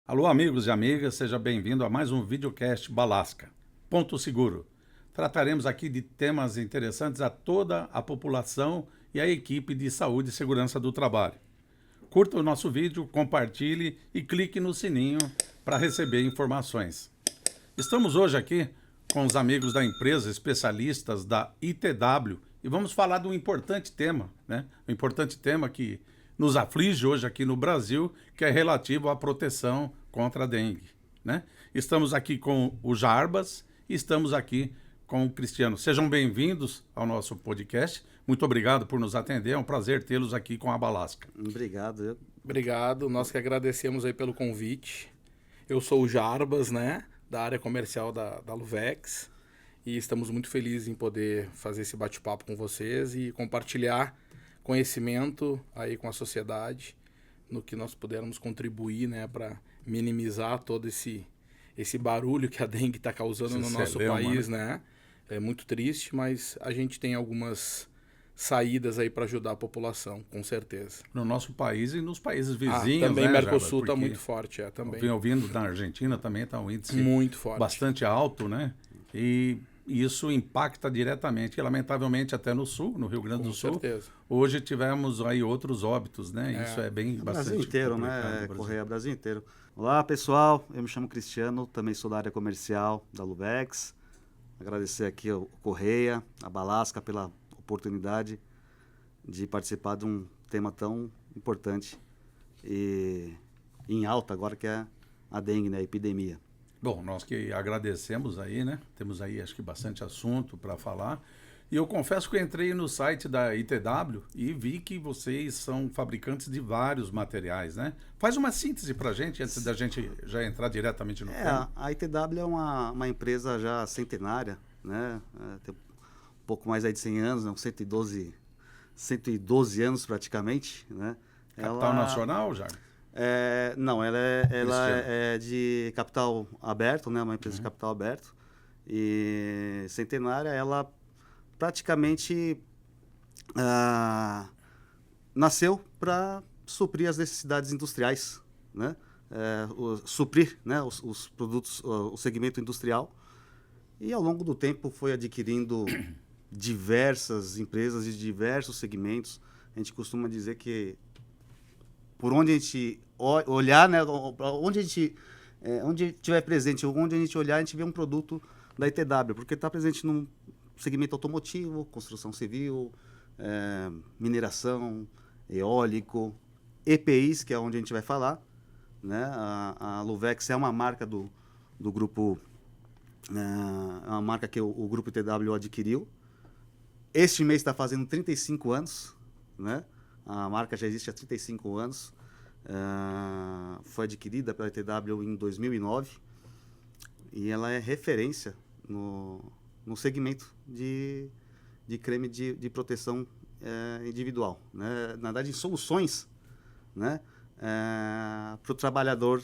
Alô, amigos e amigas, seja bem-vindo a mais um videocast Balasca. Ponto Seguro. Trataremos aqui de temas interessantes a toda a população e a equipe de saúde e segurança do trabalho. Curta o nosso vídeo, compartilhe e clique no sininho para receber informações. Estamos hoje aqui com os amigos da empresa, especialistas da ITW, e vamos falar de um importante tema, né? Um importante tema que nos aflige hoje aqui no Brasil, que é relativo à proteção contra a dengue, né? Estamos aqui com o Jarbas e estamos aqui com o Cristiano. Sejam bem-vindos ao nosso podcast. Muito obrigado por nos atender. É um prazer tê-los aqui com a Balasca. Obrigado. Obrigado. Nós que agradecemos aí pelo convite. Eu sou o Jarbas, né? Da área comercial da Luvex. E estamos muito felizes em poder fazer esse bate-papo com vocês e compartilhar conhecimento aí com a sociedade no que nós pudermos contribuir, né, para minimizar todo esse barulho que a dengue está causando no nosso país, né? É muito triste, mas a gente tem algumas saídas aí para ajudar a população, com certeza. No nosso país e nos países vizinhos, também né, Mercosul está Porque muito forte, também. Vem ouvindo da Argentina também, está um índice muito forte, bastante alto, né? E isso impacta diretamente, e lamentavelmente até no sul, no Rio Grande do Sul. Com certeza. Hoje tivemos aí outros óbitos, né? Isso é bem bastante Brasil inteiro, né? Correia Brasil inteiro. Olá, pessoal. Eu me chamo Cristiano, também sou da área comercial da Luvex. Agradecer aqui ao Correia, a Balasca pela oportunidade de participar de um tema tão importante e em alta agora, que é a dengue, né? A epidemia. Bom, nós que agradecemos aí, né? Temos aí, acho que, bastante assunto para falar. E eu confesso que eu entrei no site da ITW e vi que vocês são fabricantes de vários materiais, né? Faz uma síntese para a gente, antes da gente já entrar diretamente no tema. A ITW é uma empresa já centenária, né? Tem um pouco mais aí de 100 anos, né? 112 anos praticamente, né? Capital nacional, já? Não, ela é de capital aberto, né? Uma empresa de capital aberto. E centenária, ela praticamente nasceu para suprir as necessidades industriais, né? Suprir, né, os produtos, o segmento industrial. E ao longo do tempo foi adquirindo diversas empresas de diversos segmentos. A gente costuma dizer que por onde a gente olhar, né, onde a gente onde estiver presente, onde a gente olhar, a gente vê um produto da ITW, porque está presente no segmento automotivo, construção civil, mineração, eólico, EPIs, que é onde a gente vai falar, né? A Luvex é uma marca do grupo, é uma marca que o grupo ITW adquiriu. Este mês está fazendo 35 anos, né? A marca já existe há 35 anos. Foi adquirida pela ITW em 2009 e ela é referência no segmento de creme de proteção individual, né? Na verdade, soluções, né? Para o trabalhador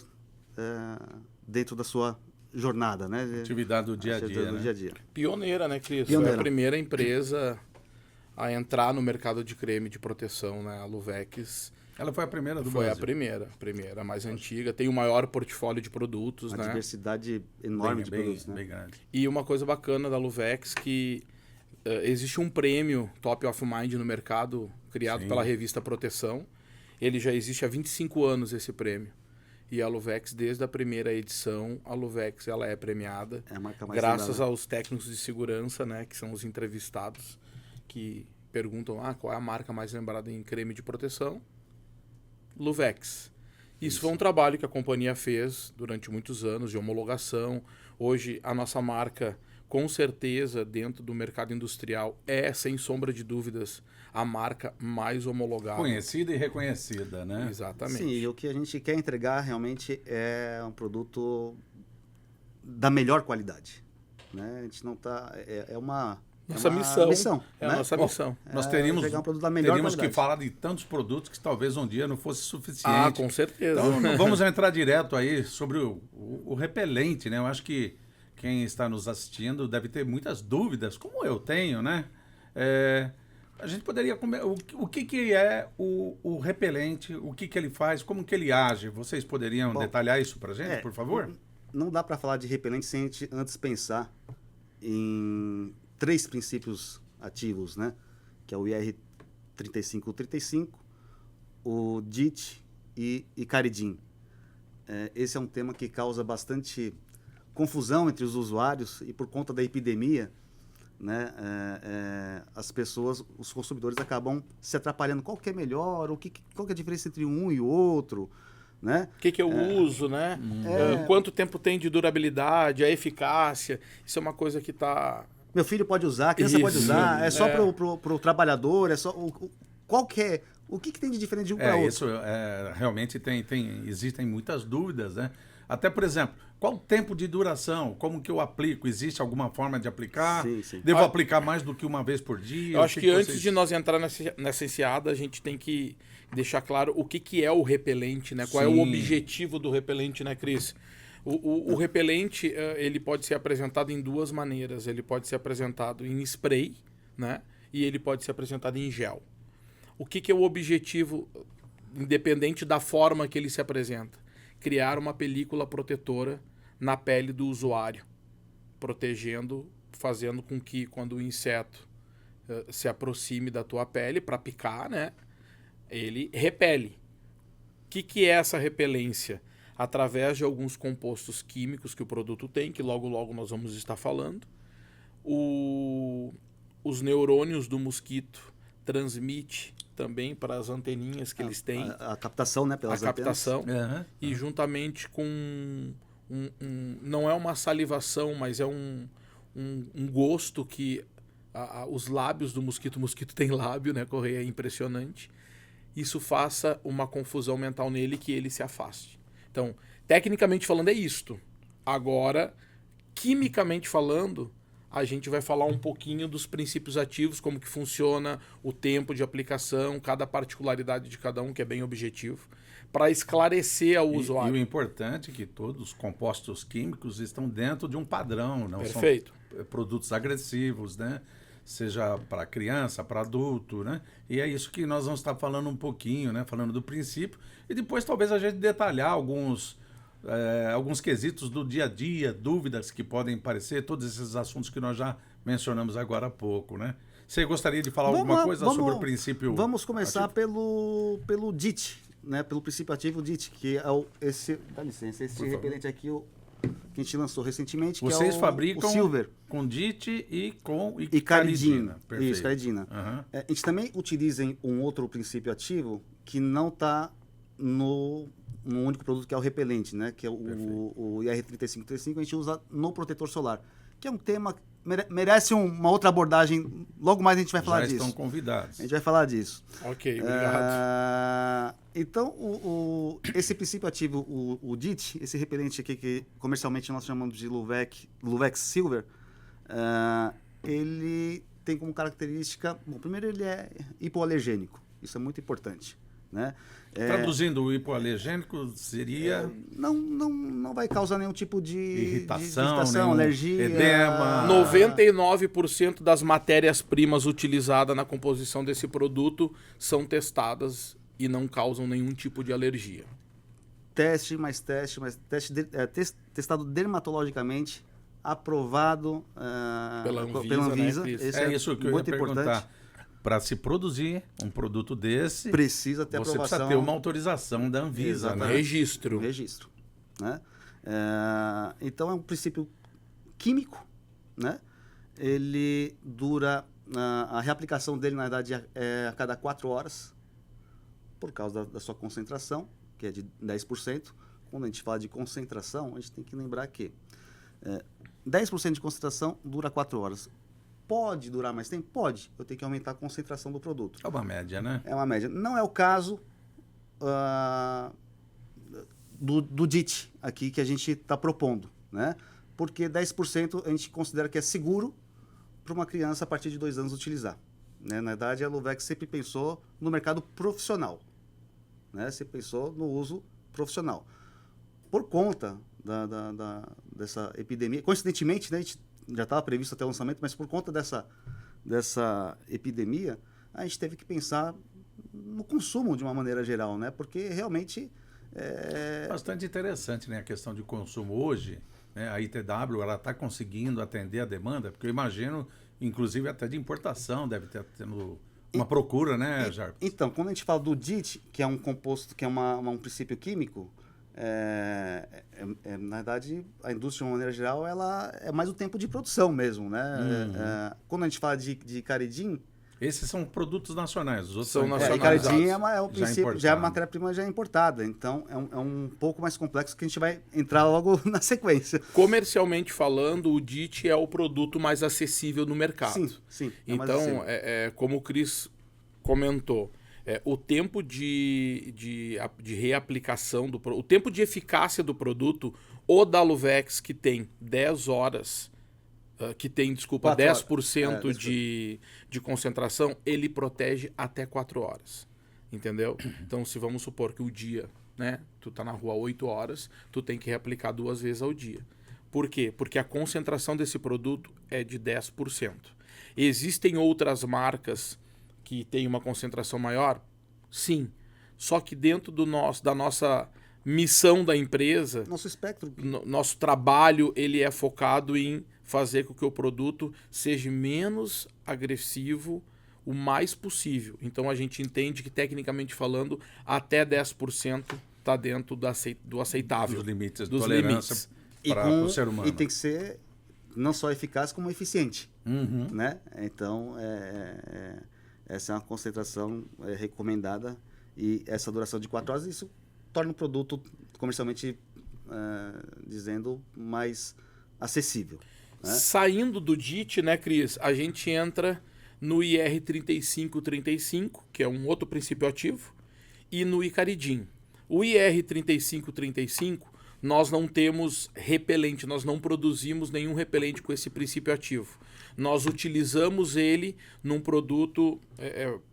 dentro da sua jornada, né? Atividade do dia a dia, do né? dia a dia. Pioneira, né, Cris? Pioneira. Foi a primeira empresa a entrar no mercado de creme de proteção, né? A Luvex Ela foi a primeira do foi Brasil. a primeira, a mais antiga. Tem o maior portfólio de produtos, Uma né? diversidade enorme de produtos, né? Bem grande. E uma coisa bacana da Luvex que existe um prêmio Top of Mind no mercado criado Sim. pela revista Proteção. Ele já existe há 25 anos, esse prêmio. E a Luvex, desde a primeira edição, a Luvex ela é premiada. É a marca mais graças lembrada. aos técnicos de segurança, né, que são os entrevistados, que perguntam qual é a marca mais lembrada em creme de proteção. Luvex. Isso foi um trabalho que a companhia fez durante muitos anos de homologação. Hoje, a nossa marca, com certeza, dentro do mercado industrial, é, sem sombra de dúvidas, a marca mais homologada. Conhecida e reconhecida, né? Exatamente. Sim, e o que a gente quer entregar realmente é um produto da melhor qualidade, né? A gente não está... É uma Nossa uma missão. É né? a nossa missão. Nós teríamos entregar um produto da melhor que qualidade. falar de tantos produtos que talvez um dia não fosse suficiente. Ah, com certeza. Então, vamos entrar direto aí sobre o repelente, né? Eu acho que quem está nos assistindo deve ter muitas dúvidas, como eu tenho, né? A gente poderia o que é o repelente, o que ele faz, como que ele age? Vocês poderiam detalhar isso para a gente, por favor? Não dá para falar de repelente sem a gente antes pensar em 3 princípios ativos, né? Que é o IR3535, o DIT e Caridin. Esse é um tema que causa bastante confusão entre os usuários e por conta da epidemia, né, as pessoas, os consumidores acabam se atrapalhando. Qual que é melhor? Qual que é a diferença entre um e o outro? Né? O que eu uso, né? Quanto tempo tem de durabilidade, a eficácia. Isso é uma coisa que está... Meu filho pode usar, a criança pode usar. É só pro trabalhador, é só... Qual que é? O que tem de diferente de um para outro? Isso realmente existem muitas dúvidas, né? Até, por exemplo, qual o tempo de duração? Como que eu aplico? Existe alguma forma de aplicar? Sim. Devo aplicar mais do que uma vez por dia? Eu acho que antes de nós entrar nessa enseada, a gente tem que deixar claro o que é o repelente, né? Qual é o objetivo do repelente, né, Cris? O repelente, ele pode ser apresentado em 2 maneiras. Ele pode ser apresentado em spray, né? E ele pode ser apresentado em gel. O que é o objetivo, independente da forma que ele se apresenta? Criar uma película protetora na pele do usuário, protegendo, fazendo com que quando o inseto se aproxime da tua pele para picar, né, ele repele. O que é essa repelência? Através de alguns compostos químicos que o produto tem, que logo nós vamos estar falando, os neurônios do mosquito transmite também para as anteninhas que eles têm. A captação, né? Pelas captação. E juntamente com... não é uma salivação, mas é um gosto que os lábios do mosquito... O mosquito tem lábio, né? Correia, é impressionante. Isso faça uma confusão mental nele que ele se afaste. Então, tecnicamente falando, é isto. Agora, quimicamente falando... A gente vai falar um pouquinho dos princípios ativos, como que funciona, o tempo de aplicação, cada particularidade de cada um, que é bem objetivo, para esclarecer ao usuário. E o importante é que todos os compostos químicos estão dentro de um padrão, não Perfeito. São produtos agressivos, né? Seja para criança, para adulto, né? E é isso que nós vamos estar falando um pouquinho, né? Falando do princípio, e depois talvez a gente detalhar alguns quesitos do dia a dia, dúvidas que podem aparecer, todos esses assuntos que nós já mencionamos agora há pouco, né? Você gostaria de falar alguma coisa sobre o princípio? Vamos começar pelo DIT, né? Pelo princípio ativo DIT, que é dá licença, esse repelente aqui que a gente lançou recentemente, que Vocês fabricam o Silver. Com DIT e Caridina. Perfeito. Isso, Caridina. A gente também utiliza um outro princípio ativo que não está no único produto, que é o repelente, né? Que é o IR3535, a gente usa no protetor solar, que é um tema que merece uma outra abordagem. Logo mais a gente vai falar disso. Já estão convidados. A gente vai falar disso. Ok, obrigado. Então, esse princípio ativo, o DIT, esse repelente aqui que comercialmente nós chamamos de Luvex Silver, ele tem como característica... Bom, primeiro ele é hipoalergênico, isso é muito importante. Né? Traduzindo, o hipoalergênico seria... Não vai causar nenhum tipo de irritação, alergia, edema. 99% das matérias-primas utilizadas na composição desse produto são testadas e não causam nenhum tipo de alergia. Testado dermatologicamente, aprovado pela Anvisa. Né, Esse isso que eu ia perguntar. Para se produzir um produto desse, precisa ter aprovação. Você precisa ter uma autorização da Anvisa, né? Registro. Né? Então, é um princípio químico, né? Ele dura... a reaplicação dele, na verdade, é a cada 4 horas, por causa da sua concentração, que é de 10%. Quando a gente fala de concentração, a gente tem que lembrar que 10% de concentração dura 4 horas. Pode durar mais tempo? Pode. Eu tenho que aumentar a concentração do produto. É uma média, né? É uma média. Não é o caso do DIT aqui que a gente está propondo, né? Porque 10% a gente considera que é seguro para uma criança a partir de 2 anos utilizar. Né? Na verdade, a Luvex sempre pensou no mercado profissional. Né? Sempre pensou no uso profissional. Por conta dessa epidemia, coincidentemente, né, a gente já estava previsto até o lançamento, mas por conta dessa epidemia, a gente teve que pensar no consumo de uma maneira geral, né? Porque realmente... Bastante interessante, né, a questão de consumo hoje, né? A ITW ela está conseguindo atender a demanda, porque eu imagino, inclusive até de importação, deve ter tendo uma procura, né, Jarbas? Então, quando a gente fala do DIT, que é um composto, que é um princípio químico, na verdade, a indústria, de uma maneira geral, ela é mais o tempo de produção mesmo, né? Quando a gente fala de caridim... Esses são produtos nacionais, os outros São nacionais. Caridim é o princípio, já é importado. matéria-prima já importada, então é um pouco mais complexo que a gente vai entrar logo na sequência. Comercialmente falando, o DIT é o produto mais acessível no mercado. Sim. Então, como o Cris comentou, o tempo de reaplicação, o tempo de eficácia do produto, o da Luvex, que tem 10 horas, que tem, desculpa, 10% de concentração, ele protege até 4 horas. Entendeu? Então, se vamos supor que o dia, né, tu tá na rua 8 horas, tu tem que reaplicar 2 vezes ao dia. Por quê? Porque a concentração desse produto é de 10%. Existem outras marcas que têm uma concentração maior? Sim. Só que dentro da nossa missão da empresa, nosso espectro, nosso trabalho, ele é focado em fazer com que o produto seja menos agressivo o mais possível. Então a gente entende que, tecnicamente falando, até 10% está dentro do aceitável. Dos limites, dos tolerância para o ser humano. E tem que ser não só eficaz, como eficiente. Né? Então, essa é uma concentração recomendada, e essa duração de 4 horas, isso torna o produto, comercialmente dizendo, mais acessível. Né? Saindo do DIT, né, Cris, a gente entra no IR 3535, que é um outro princípio ativo, e no Icaridim. O IR 3535, nós não temos repelente, nós não produzimos nenhum repelente com esse princípio ativo. Nós utilizamos ele num produto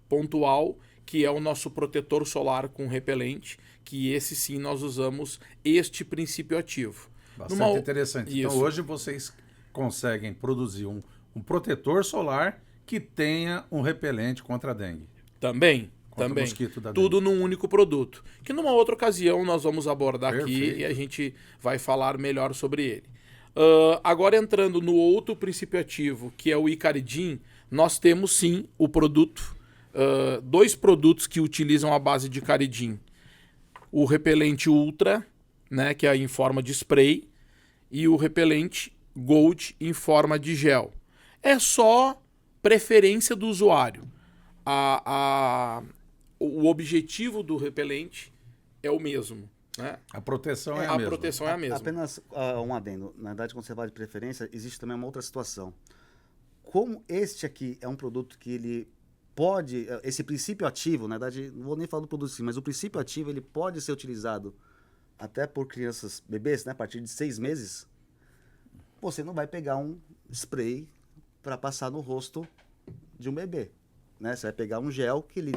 pontual, que é o nosso protetor solar com repelente, que esse sim nós usamos este princípio ativo. Bastante interessante. Isso. Então hoje vocês conseguem produzir um protetor solar que tenha um repelente contra a dengue. Também. O mosquito da Tudo dengue. num único produto. Que numa outra ocasião nós vamos abordar Perfeito. aqui e a gente vai falar melhor sobre ele. Agora entrando no outro princípio ativo, que é o Icaridim, nós temos sim o produto, 2 produtos que utilizam a base de Icaridim. O repelente Ultra, né, que é em forma de spray, e o repelente Gold em forma de gel. É só preferência do usuário. O objetivo do repelente é o mesmo. Né? A proteção é a mesma. Proteção é a mesma. Apenas um adendo. Na verdade, quando você fala de preferência, existe também uma outra situação. Como este aqui é um produto que ele pode... Esse princípio ativo, na verdade, não vou nem falar do produto sim, mas o princípio ativo ele pode ser utilizado até por crianças, bebês, né, a partir de 6 meses. Você não vai pegar um spray para passar no rosto de um bebê. Né? Você vai pegar um gel que ele...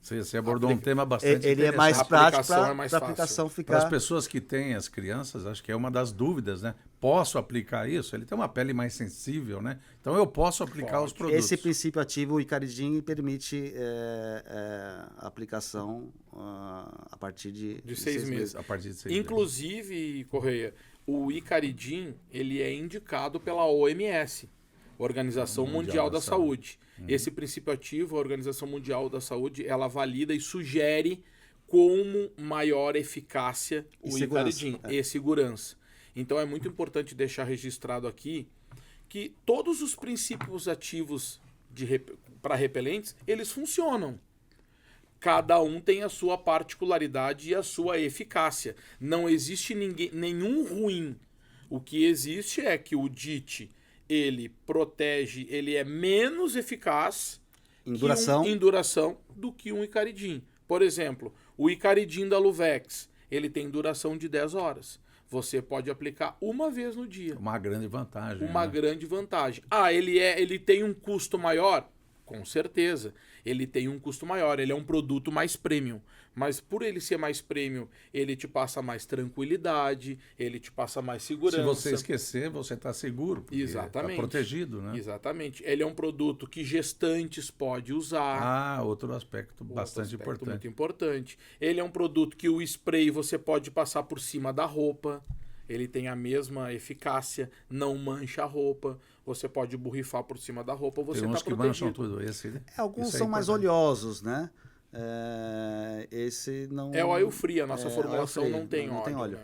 Você abordou um tema bastante Ele é mais prático para a aplicação ficar... Para as pessoas que têm as crianças, acho que é uma das dúvidas, né? Posso aplicar isso? Ele tem uma pele mais sensível, né? Então eu posso aplicar os produtos. Esse princípio ativo, o Icaridim, permite a aplicação a partir de 6 meses. A partir de 6 Inclusive, Correia, o Icaridim, ele é indicado pela OMS, Organização Mundial da Saúde. Esse princípio ativo, a Organização Mundial da Saúde, ela valida e sugere como maior eficácia o Icaridim e segurança. Então é muito importante deixar registrado aqui que todos os princípios ativos para repelentes, eles funcionam. Cada um tem a sua particularidade e a sua eficácia. Não existe nenhum ruim. O que existe é que o DIT, ele protege, ele é menos eficaz em duração do que um Icaridim. Por exemplo, o Icaridim da Luvex, ele tem duração de 10 horas. Você pode aplicar uma vez no dia. Uma grande vantagem. Uma grande vantagem. Ele tem um custo maior? Com certeza. Ele tem um custo maior, ele é um produto mais premium. Mas por ele ser mais premium, ele te passa mais tranquilidade, ele te passa mais segurança. Se você esquecer, você está seguro. Exatamente. Está protegido, né? Exatamente. Ele é um produto que gestantes podem usar. Ah, outro aspecto bastante importante. Muito importante. Ele é um produto que o spray você pode passar por cima da roupa. Ele tem a mesma eficácia, não mancha a roupa. Você pode borrifar por cima da roupa, você está protegido. Mancham tudo. Alguns são mais oleosos, né? Esse não... É o oil free, a nossa formulação free, não tem óleo.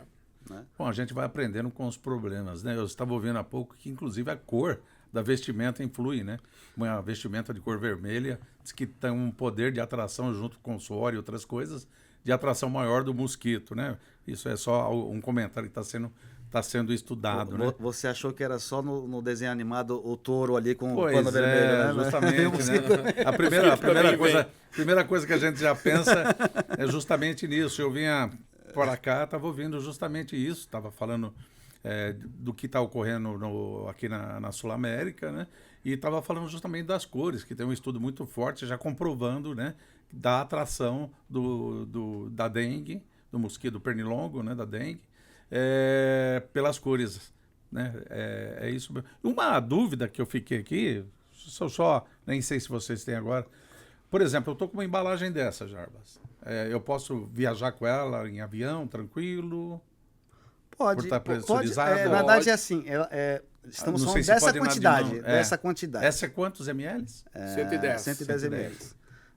Né? Bom, a gente vai aprendendo com os problemas, né? Eu estava ouvindo há pouco que, inclusive, a cor da vestimenta influi, né? Uma vestimenta de cor vermelha diz que tem um poder de atração junto com o suor e outras coisas, de atração maior do mosquito, né? Isso é só um comentário que está sendo estudado, né? Você achou que era só no desenho animado o touro ali com o Pois pano vermelho, né? Justamente, né? A primeira coisa que a gente já pensa é justamente nisso. Eu vinha para cá, estava ouvindo justamente isso, estava falando do que está ocorrendo aqui na Sul-América, né? E estava falando justamente das cores, que tem um estudo muito forte já comprovando, né, da atração da dengue, do mosquito do pernilongo, né, da dengue, pelas cores, né? É isso mesmo. Uma dúvida que eu fiquei aqui, nem sei se vocês têm agora. Por exemplo, eu estou com uma embalagem dessa, Jarbas. Eu posso viajar com ela em avião, tranquilo? Pode. Por estar pode. pressurizado? Na verdade, é assim, estamos falando dessa quantidade. Dessa quantidade. Essa é quantos ml? 110 ml.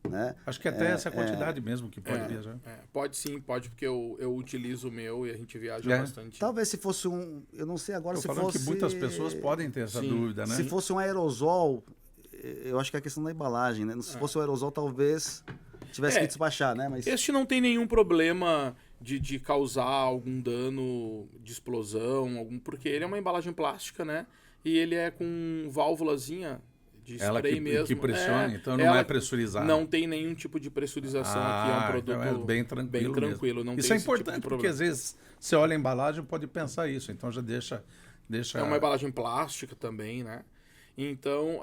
Né? Acho que até essa quantidade mesmo que pode viajar. Pode sim, pode, porque eu utilizo o meu e a gente viaja bastante. Talvez se fosse eu não sei agora, Tô se falando fosse... que muitas pessoas podem ter essa dúvida, né? Se fosse um aerosol, eu acho que é a questão da embalagem, né? Se fosse um aerosol, talvez tivesse que despachar, né? Mas... Este não tem nenhum problema de causar algum dano de explosão, porque ele é uma embalagem plástica, né? E ele é com válvulazinha de spray mesmo. Que pressiona, então não é pressurizado. Não tem nenhum tipo de pressurização aqui, é um produto então bem tranquilo. Não isso tem é importante, tipo porque às vezes você olha a embalagem e pode pensar isso, então já deixa... É uma embalagem plástica também, né? Então,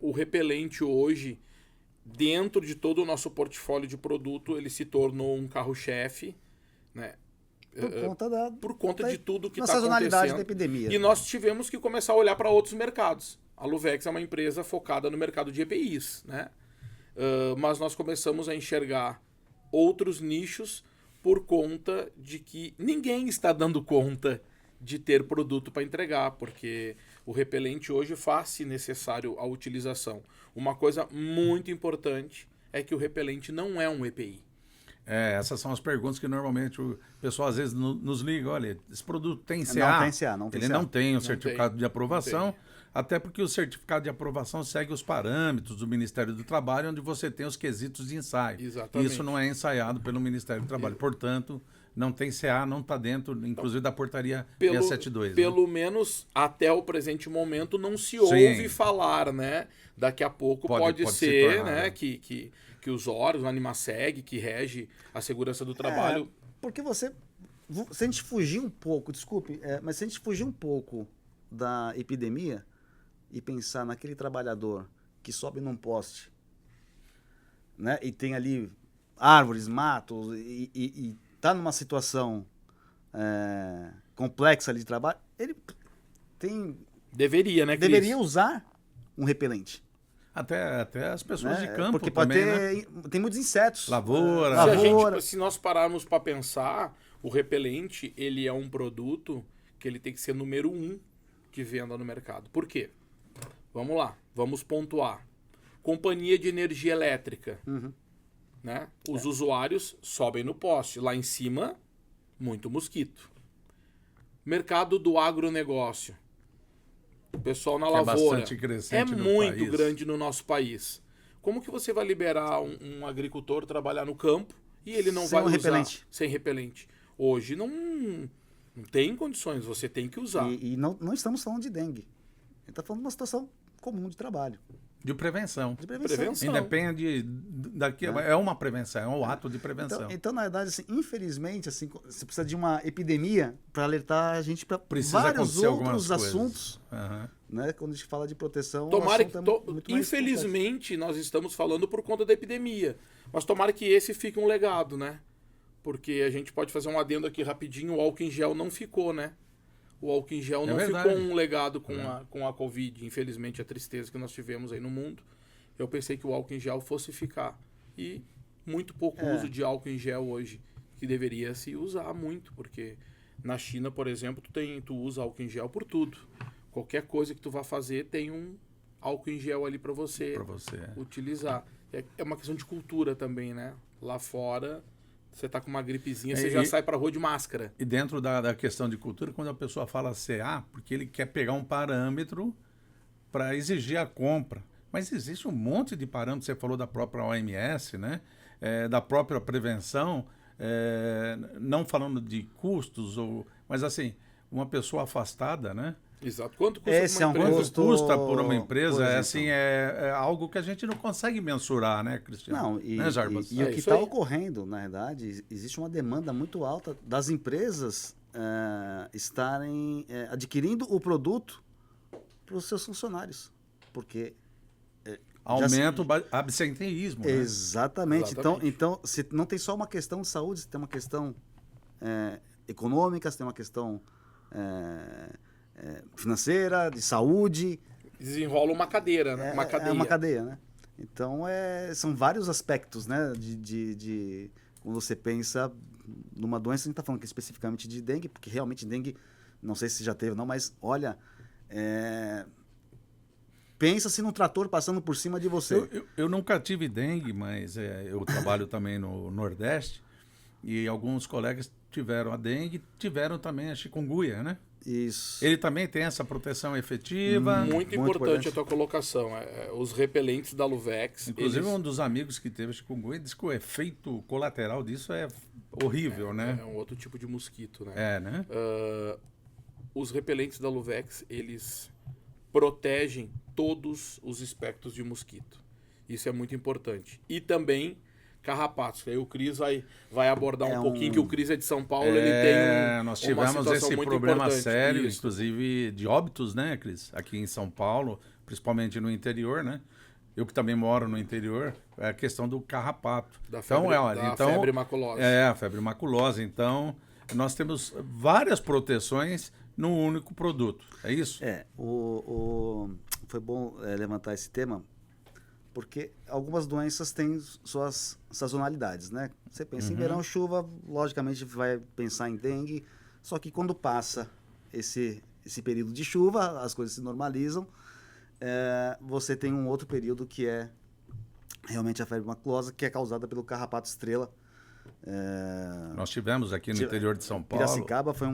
o repelente hoje, dentro de todo o nosso portfólio de produto, ele se tornou um carro-chefe, né? Por conta de tudo que está acontecendo. Sazonalidade da epidemia. E nós tivemos que começar a olhar para outros mercados. A Luvex é uma empresa focada no mercado de EPIs, né? Mas nós começamos a enxergar outros nichos por conta de que ninguém está dando conta de ter produto para entregar, porque o repelente hoje faz-se necessário a utilização. Uma coisa muito importante é que o repelente não é um EPI. Essas são as perguntas que normalmente o pessoal às vezes nos liga. Olha, esse produto tem CA? Não tem CA, não tem Ele CA. não tem o certificado de aprovação, até porque o certificado de aprovação segue os parâmetros do Ministério do Trabalho, onde você tem os quesitos de ensaio. Exatamente. Isso não é ensaiado pelo Ministério do Trabalho. Portanto, não tem CA, não está dentro, inclusive, da portaria 672. Pelo menos até o presente momento não se ouve falar, né? Daqui a pouco pode ser, tornar, né? Que os órgãos, a Animaseg, que rege a segurança do trabalho... Porque se a gente fugir um pouco, desculpe, mas se a gente fugir um pouco da epidemia e pensar naquele trabalhador que sobe num poste, né? E tem ali árvores, matos, e está numa situação complexa ali de trabalho, ele deveria, né, Cris? Deveria usar um repelente. Até as pessoas de campo porque também, né? Tem muitos insetos. Lavoura. Se nós pararmos para pensar, o repelente, ele é um produto que ele tem que ser número 1 que venda no mercado. Por quê? Vamos lá, vamos pontuar. Companhia de energia elétrica. Né? Os usuários sobem no poste. Lá em cima, muito mosquito. Mercado do agronegócio. O pessoal na lavoura é muito grande no nosso país. Como que você vai liberar um agricultor trabalhar no campo e ele não vai usar sem repelente? Hoje não tem condições, você tem que usar. E não estamos falando de dengue. A gente está falando de uma situação comum de trabalho. De prevenção. Independe é uma prevenção, é um ato de prevenção. Então, na verdade, assim, infelizmente, assim, você precisa de uma epidemia para alertar a gente para vários outros assuntos, né? Quando a gente fala de proteção, Tomara o que, assunto é muito mais infelizmente, nós estamos falando por conta da epidemia. Mas tomara que esse fique um legado, né? Porque a gente pode fazer um adendo aqui rapidinho, o álcool em gel não ficou, né? O álcool em gel não verdade. ficou um legado com a Covid. Infelizmente, a tristeza que nós tivemos aí no mundo. Eu pensei que o álcool em gel fosse ficar. E muito pouco uso de álcool em gel hoje, que deveria se usar muito, porque na China, por exemplo, tu usa álcool em gel por tudo. Qualquer coisa que tu vá fazer tem um álcool em gel ali para você utilizar. É uma questão de cultura também, né? Lá fora, você tá com uma gripezinha, você já sai pra rua de máscara. E dentro da questão de cultura, quando a pessoa fala CA, porque ele quer pegar um parâmetro para exigir a compra. Mas existe um monte de parâmetros, você falou da própria OMS, né? Da própria prevenção, não falando de custos, mas assim, uma pessoa afastada, né? Exato. Quanto custa Esse é um empresa? custo... Custa por uma empresa, Pois, assim, é algo que a gente não consegue mensurar, né, Cristiano? Não, né, Jarbas? e o que isso está aí. ocorrendo, na verdade, existe uma demanda muito alta das empresas estarem adquirindo o produto para os seus funcionários. Porque Aumenta o absenteísmo, né? Exatamente. Exatamente. Então, se não tem só uma questão de saúde, se tem uma questão econômica, se tem uma questão financeira, de saúde. Desenrola uma cadeira, né? Uma cadeia. É uma cadeia, né? Então, são vários aspectos, né? Quando você pensa numa doença, a gente está falando aqui especificamente de dengue, porque realmente dengue, não sei se já teve ou não, mas olha, pensa-se num trator passando por cima de você. Eu nunca tive dengue, mas eu trabalho também no Nordeste e alguns colegas tiveram a dengue, tiveram também a chikungunya, né? Isso. Ele também tem essa proteção efetiva. Muito importante a tua colocação. Os repelentes da Luvex. Inclusive, um dos amigos que teve a chikungunya disse que o efeito colateral disso é horrível, né? É um outro tipo de mosquito, né? Né? Os repelentes da Luvex, eles protegem todos os espectros de mosquito. Isso é muito importante. E também carrapatos. Aí o Cris vai abordar um pouquinho, que o Cris é de São Paulo, ele tem nós uma tivemos situação esse muito problema importante. sério, Isso. inclusive de óbitos, né, Cris? Aqui em São Paulo, principalmente no interior, né? Eu que também moro no interior, é a questão do carrapato. Da febre maculosa. A febre maculosa. Então, nós temos várias proteções num único produto. É isso? Foi bom levantar esse tema, porque algumas doenças têm suas sazonalidades, né? Você pensa em verão, chuva, logicamente vai pensar em dengue, só que quando passa esse período de chuva, as coisas se normalizam, você tem um outro período que é realmente a febre maculosa, que é causada pelo carrapato estrela. Nós tivemos aqui no interior de São Paulo. Piracicaba foi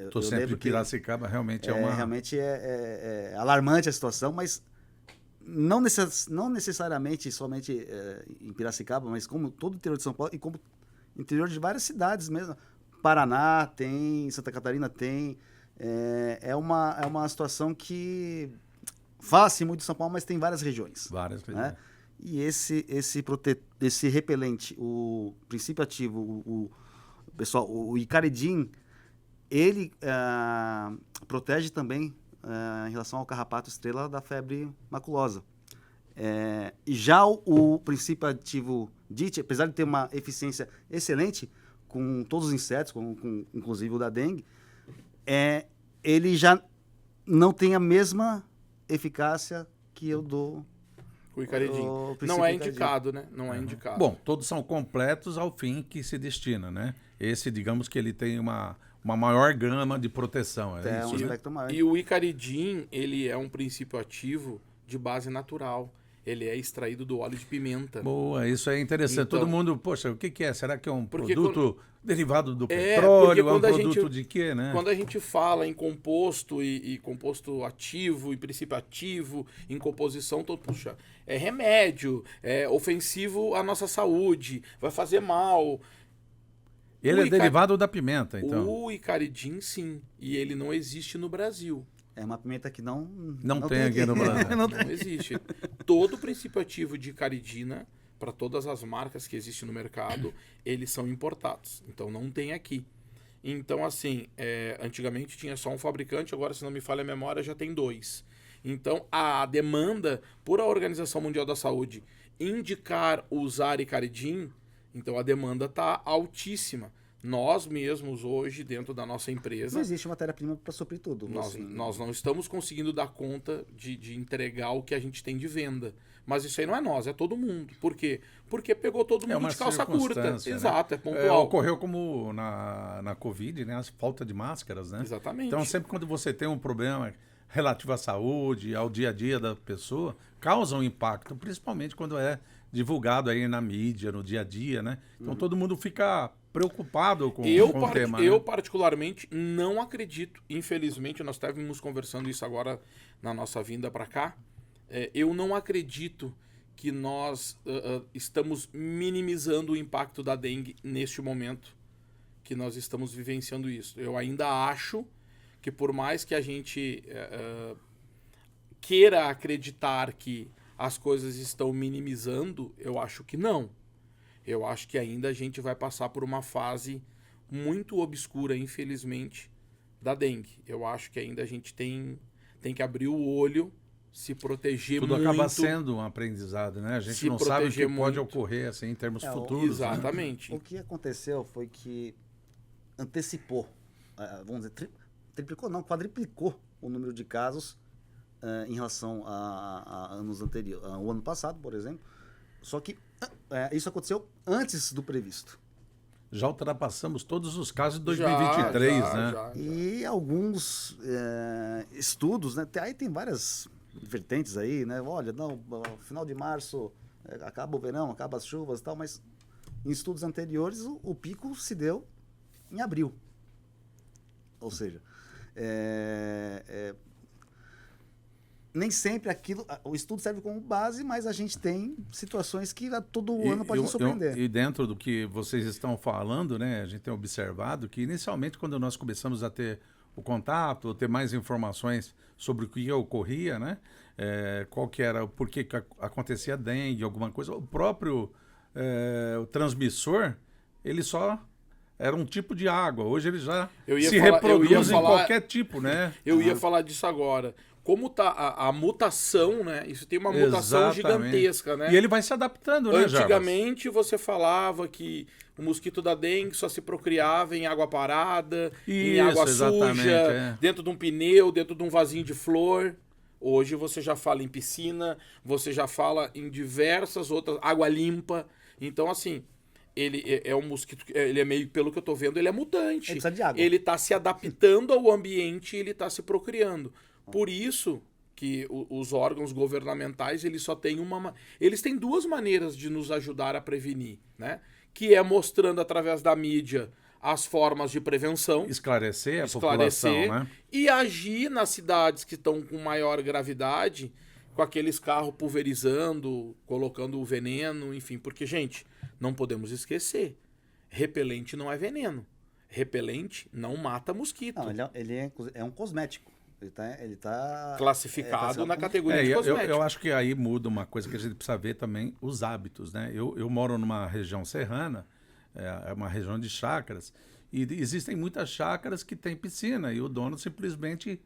Estou sempre em Piracicaba, realmente realmente é alarmante a situação, mas não necessariamente somente em Piracicaba, mas como todo o interior de São Paulo e como interior de várias cidades mesmo. Paraná tem, Santa Catarina tem. É uma situação que fala-se muito de São Paulo, mas tem várias regiões. Várias regiões. Né? E esse repelente, o princípio ativo, o Icaridin, ele protege também em relação ao carrapato estrela da febre maculosa. E já o princípio ativo DIT, apesar de ter uma eficiência excelente com todos os insetos, inclusive o da dengue, ele já não tem a mesma eficácia que eu dou. O Icaridin. Não é indicado, né? Não é indicado. Bom, todos são completos ao fim que se destina, né? Esse, digamos que ele tem uma maior gama de proteção. Um aspecto maior. E o Icaridin, ele é um princípio ativo de base natural. Ele é extraído do óleo de pimenta. Boa, isso é interessante. Então, todo mundo, poxa, o que é? Será que é um produto derivado do porque petróleo? É um quando a produto gente- de quê, né? Quando a gente fala em composto e composto ativo e princípio ativo, em composição, puxa, é remédio, é ofensivo à nossa saúde, vai fazer mal. Ele é derivado da pimenta, então. O Icaridin, sim, e ele não existe no Brasil. É uma pimenta que não tem aqui no Brasil. Não existe. Todo o princípio ativo de caridina, para todas as marcas que existem no mercado, eles são importados. Então não tem aqui. Então, assim, antigamente tinha só um fabricante, agora, se não me falha a memória, já tem 2. Então, a demanda por a Organização Mundial da Saúde indicar usar Icaridin, então a demanda está altíssima. Nós mesmos hoje, dentro da nossa empresa... Não existe matéria-prima para suprir tudo. Nós não estamos conseguindo dar conta de entregar o que a gente tem de venda. Mas isso aí não é nós, é todo mundo. Por quê? Porque pegou todo mundo de calça curta. Né? Exato, é pontual. Ocorreu como na Covid, né? A falta de máscaras, né? Exatamente. Então, sempre quando você tem um problema relativo à saúde, ao dia a dia da pessoa, causa um impacto, principalmente quando é divulgado aí na mídia, no dia a dia, né? Então, todo mundo fica preocupado com o tema. Eu, particularmente, não acredito. Infelizmente, nós estávamos conversando isso agora na nossa vinda para cá. Eu não acredito que nós estamos minimizando o impacto da dengue neste momento que nós estamos vivenciando isso. Eu ainda acho que por mais que a gente queira acreditar que as coisas estão minimizando, eu acho que não. Eu acho que ainda a gente vai passar por uma fase muito obscura, infelizmente, da dengue. Eu acho que ainda a gente tem que abrir o olho, se proteger muito. Tudo acaba sendo um aprendizado, né? A gente não sabe o que pode ocorrer assim, em termos futuros. Exatamente. Né? O que aconteceu foi que antecipou, vamos dizer, triplicou, não, quadriplicou o número de casos em relação a anos anteriores, o ano passado, por exemplo. Só que isso aconteceu antes do previsto. Já ultrapassamos todos os casos de 2023, né? Já. E alguns estudos, né? Aí tem várias vertentes aí, né? Olha, não, final de março acaba o verão, acaba as chuvas e tal, mas em estudos anteriores o pico se deu em abril. Ou seja, nem sempre o estudo serve como base, mas a gente tem situações que todo ano pode nos surpreender. E dentro do que vocês estão falando, né, a gente tem observado que inicialmente quando nós começamos a ter o contato, ter mais informações sobre o que ocorria, né, qual que era, por que acontecia dengue, alguma coisa, o próprio o transmissor, ele só era um tipo de água. Hoje ele já reproduz em qualquer tipo, né? Eu ia falar disso agora. Como tá a mutação, né? Isso tem uma mutação gigantesca, né? E ele vai se adaptando, né, Antigamente você falava que o mosquito da dengue só se procriava em água parada, em água suja, dentro de um pneu, dentro de um vasinho de flor. Hoje você já fala em piscina, você já fala em diversas outras, água limpa. Então, assim, ele é um mosquito, ele é meio, pelo que eu tô vendo, ele é mutante. Ele precisa de água. Ele tá se adaptando ao ambiente e ele tá se procriando. Por isso que os órgãos governamentais, eles só têm eles têm duas maneiras de nos ajudar a prevenir, né? Que é mostrando através da mídia as formas de prevenção, esclarecer a população, né? E agir nas cidades que estão com maior gravidade, com aqueles carros pulverizando, colocando o veneno, enfim, porque, gente, não podemos esquecer, repelente não é veneno. Repelente não mata mosquito. Não, ele é um cosmético. Ele tá classificado na categoria de cosmético. Eu acho que aí muda uma coisa que a gente precisa ver também, os hábitos, né? Eu moro numa região serrana, é uma região de chácaras, e existem muitas chácaras que têm piscina, e o dono simplesmente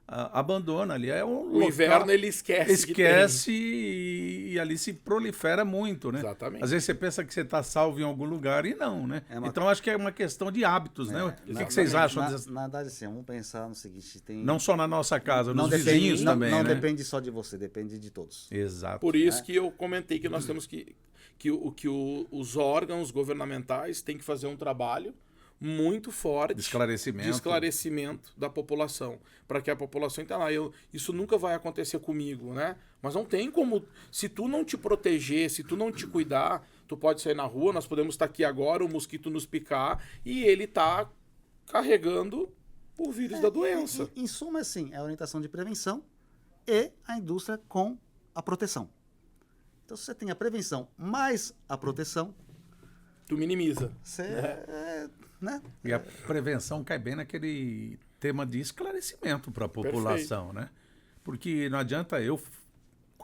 abandona ali. O inverno ele esquece e ali se prolifera muito, né? Exatamente. Às vezes você pensa que você está salvo em algum lugar e não, né? Então acho que é uma questão de hábitos, né? O que vocês acham? Na verdade, assim, vamos pensar no seguinte, não só na nossa casa, nos vizinhos também, não né? Depende só de você, depende de todos. Exato. Por isso que eu comentei que nós temos que os órgãos governamentais têm que fazer um trabalho muito forte de esclarecimento da população, para que a população entenda, isso nunca vai acontecer comigo, né? Mas não tem como, se tu não te proteger, se tu não te cuidar, tu pode sair na rua, nós podemos estar aqui agora, o mosquito nos picar e ele tá carregando o vírus da doença. Em suma, assim, é a orientação de prevenção e a indústria com a proteção. Então, se você tem a prevenção mais a proteção, tu minimiza. Né? E a prevenção cai bem naquele tema de esclarecimento para a população, né? Porque não adianta eu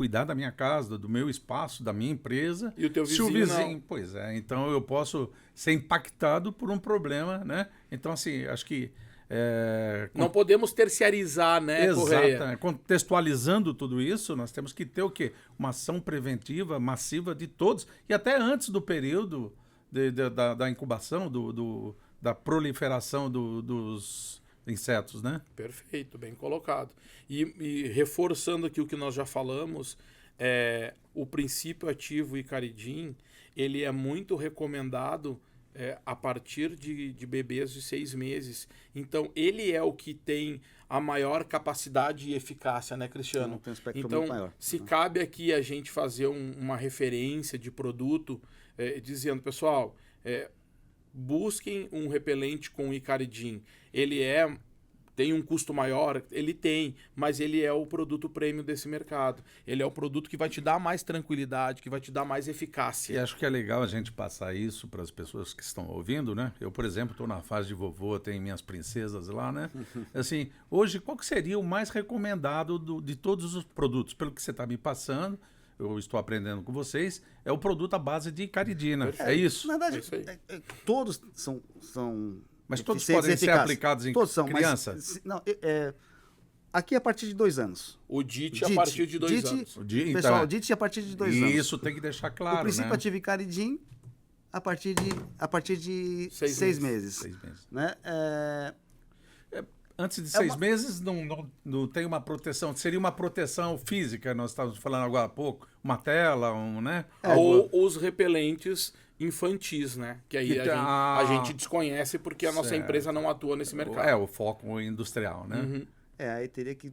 cuidar da minha casa, do meu espaço, da minha empresa. E o teu Se o vizinho vizinho, não. pois é, então eu posso ser impactado por um problema, né? Então, assim, acho que Não podemos terciarizar, né, Correia? exato, contextualizando tudo isso, nós temos que ter o quê? Uma ação preventiva massiva de todos, e até antes do período da incubação, da proliferação dos insetos, né? Perfeito, bem colocado. E reforçando aqui o que nós já falamos, o princípio ativo Icaridin, ele é muito recomendado a partir de bebês de 6 meses. Então, ele é o que tem a maior capacidade e eficácia, né, Cristiano? Tem um espectro Então, muito maior. se cabe aqui a gente fazer uma referência de produto, dizendo, pessoal, busquem um repelente com Icaridin. Ele tem um custo maior? Ele tem, mas ele é o produto premium desse mercado. Ele é o produto que vai te dar mais tranquilidade, que vai te dar mais E eficácia. acho que é legal a gente passar isso para as pessoas que estão ouvindo, né? Eu, por exemplo, estou na fase de vovô, tenho minhas princesas lá, né? Assim, hoje, qual que seria o mais recomendado de todos os produtos? Pelo que você está me passando, eu estou aprendendo com vocês, é o produto à base de caridina. É isso? Na verdade, É isso aí. todos são Mas todos eficientes podem e ser eficazes. aplicados em Todos são, criança? Não, aqui a partir de 2 anos. O DIT a partir de 2 anos. Pessoal, Então, o DIT a partir de 2 anos. isso tem que deixar claro, O princípio né? ativo Icaridin a partir de 6 6 meses. meses. 6 meses. Né? Antes de 6 meses não tem uma proteção. Seria uma proteção física, nós estávamos falando agora há pouco. Uma tela, né? Ou os repelentes infantis, né? Que aí Que a gente desconhece porque a nossa Certo. empresa não atua nesse mercado. É, o foco industrial, né? Uhum. Aí teria que,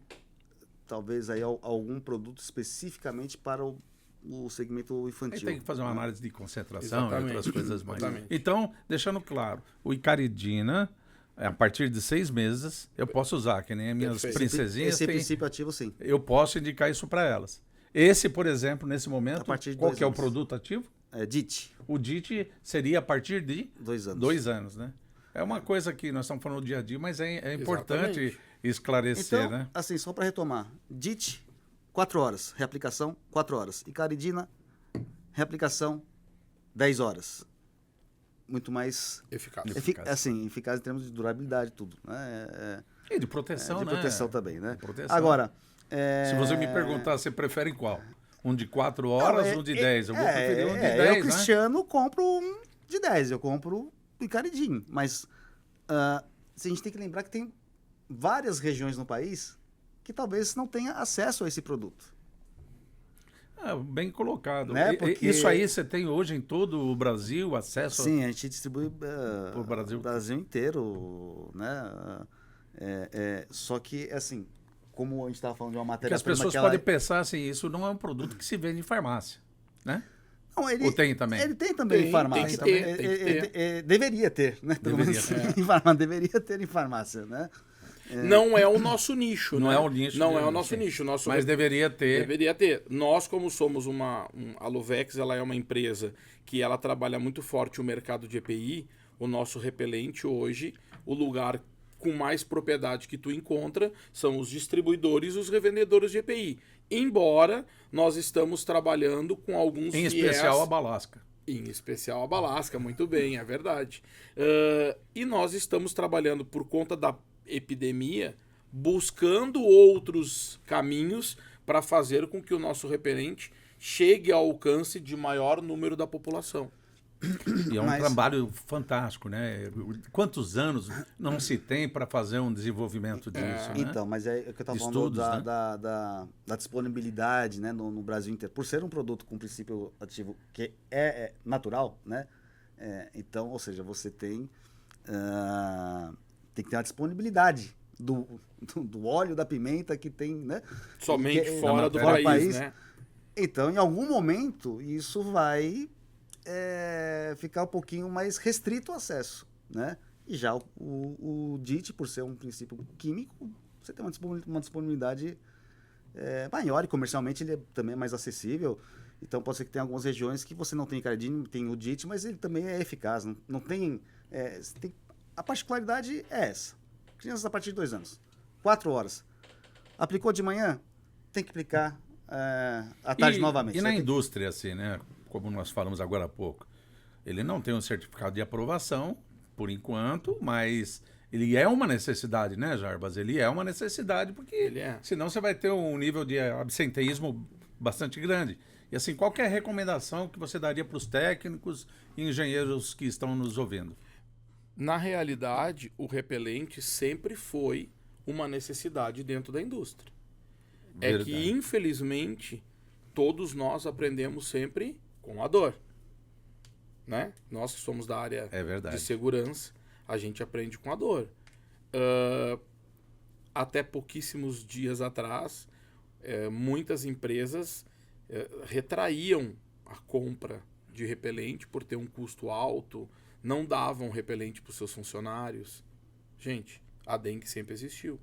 talvez, aí, algum produto especificamente para o segmento Aí infantil. tem que fazer uma análise de concentração e Exatamente. outras coisas mais. Exatamente. Então, deixando claro, o Icaridina, a partir de 6 meses, eu posso usar, que nem as minhas Perfeito. princesinhas. Esse princípio ativo, sim. Eu posso indicar isso para elas. Esse, por exemplo, nesse A momento, partir de qual 2 que é o anos. produto ativo? DIT, O DIT seria a partir de 2 anos. 2 anos, né? É uma coisa que nós estamos falando do dia a dia, mas é importante Exatamente. esclarecer, Então, né? assim, só para retomar. DIT, 4 horas. Reaplicação, 4 horas. Icaridina, reaplicação, 10 horas. Muito mais Eficaz. Eficaz. eficaz em termos de durabilidade, tudo. Né? E de proteção, De né? proteção também, né? De proteção. Agora, Se você me perguntar, você prefere qual? Um de 4 horas ou um de 10? Eu vou preferir um de 10, eu, né? Cristiano, compro um de 10. Eu compro o Icaridin. Mas a gente tem que lembrar que tem várias regiões no país que talvez não tenha acesso a esse produto. Bem colocado. Né? Porque- Isso aí você tem hoje em todo o Brasil, acesso Sim, a gente distribui Pro Brasil. o Brasil inteiro, né? Só que, assim, como a gente estava falando de uma Porque matéria as pessoas podem pensar assim, isso não é um produto que se vende em farmácia, né? Não, Ou tem também? Ele tem também Tem, em farmácia. tem que ter, tem que ter. Deveria ter, né? Pelo Deveria menos em farmácia, deveria ter em farmácia, né? Não é o nosso nicho, Não né? é o nicho Não dele, é o nosso sim. nicho. Nosso Mas deveria ter. Deveria ter. Nós, como somos a Luvex, ela é uma empresa que ela trabalha muito forte o mercado de EPI. O nosso repelente hoje, o lugar com mais propriedade que tu encontra são os distribuidores e os revendedores de EPI. Embora nós estamos trabalhando com alguns Em viés- especial a Balasca. Em especial a Balasca, muito bem, é verdade. E nós estamos trabalhando por conta da epidemia, buscando outros caminhos para fazer com que o nosso repelente chegue ao alcance de maior número da população. E é um Mas- trabalho fantástico, né? Quantos anos não se tem para fazer um desenvolvimento disso, né? Então, mas é o que eu estava De falando estudos, né? da disponibilidade, né, no Brasil inteiro. Por ser um produto com princípio ativo que é natural, né? Então, ou seja, você tem que ter uma disponibilidade do óleo, da pimenta que tem, né? Somente Que- fora do fora do país, país. né? Então, em algum momento, isso vai ficar um pouquinho mais restrito o acesso, né? E já o DIT, por ser um princípio químico, você tem uma disponibilidade maior e comercialmente ele também é mais acessível. Então, pode ser que tenha algumas regiões que você não tem Icaridin, tem o DIT, mas ele também é eficaz. Não tem, a particularidade é essa. Crianças a partir de 2 anos. 4 horas. Aplicou de manhã? Tem que aplicar à tarde novamente. E na indústria, assim, né? Como nós falamos agora há pouco, ele não tem um certificado de aprovação, por enquanto, mas ele é uma necessidade, né, Jarbas? Ele é uma necessidade, porque senão você vai ter um nível de absenteísmo bastante grande. E assim, qual que é a recomendação que você daria para os técnicos e engenheiros que estão nos ouvindo? Na realidade, o repelente sempre foi uma necessidade dentro da indústria. É que, infelizmente, todos nós aprendemos sempre com a dor. Né? Nós que somos da área de segurança, a gente aprende com a dor. Até pouquíssimos dias atrás, muitas empresas retraíam a compra de repelente por ter um custo alto, não davam repelente para os seus funcionários. Gente, a dengue sempre existiu.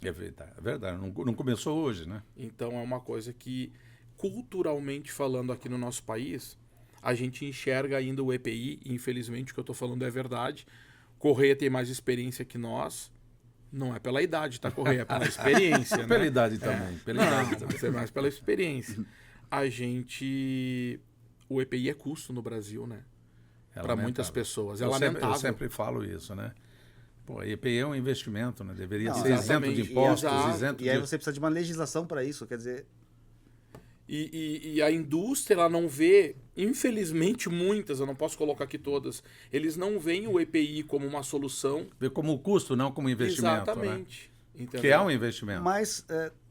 É verdade. Não começou hoje, né? Então é uma coisa que, culturalmente falando aqui no nosso país, a gente enxerga ainda o EPI, e infelizmente o que eu estou falando é verdade. Correia tem mais experiência que nós. Não é pela idade, tá, Correia? É pela experiência. Né? Pela idade também. É mais pela experiência. O EPI é custo no Brasil, né? Para muitas pessoas. É lamentável. Eu sempre falo isso, né? Pô, a EPI é um investimento, né? Deveria ser isento de impostos, isento E aí você precisa de uma legislação para isso, quer dizer... E a indústria, ela não vê, infelizmente muitas, eu não posso colocar aqui todas, eles não veem o EPI como uma solução. Vê como custo, não como investimento. Exatamente. Né? Que é um investimento. Mas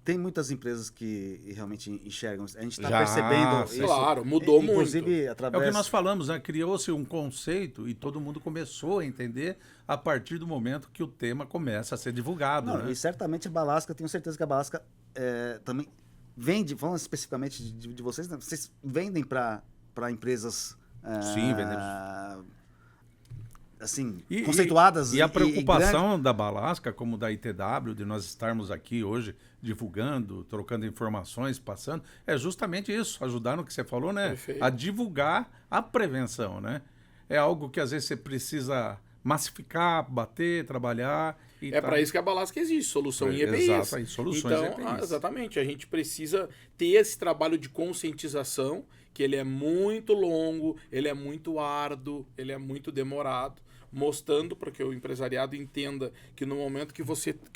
tem muitas empresas que realmente enxergam. A gente está percebendo isso. Claro, mudou inclusive, muito. Através... É o que nós falamos, né? Criou-se um conceito e todo mundo começou a entender a partir do momento que o tema começa a ser divulgado. Não, né? E certamente a Balasca, tenho certeza que a Balasca também vende, falando especificamente de vocês, né? Vocês vendem para empresas Sim, vendemos. Assim, conceituadas. E a preocupação da Balasca, como da ITW, de nós estarmos aqui hoje divulgando, trocando informações, passando, é justamente isso, ajudar no que você falou, né? Perfeito. A divulgar a prevenção, né? É algo que às vezes você precisa massificar, bater, trabalhar. Para isso que a Balasca existe, solução em EPIs. Exatamente, soluções em EPIs. Exatamente, a gente precisa ter esse trabalho de conscientização, que ele é muito longo, ele é muito árduo, ele é muito demorado, mostrando para que o empresariado entenda que no momento que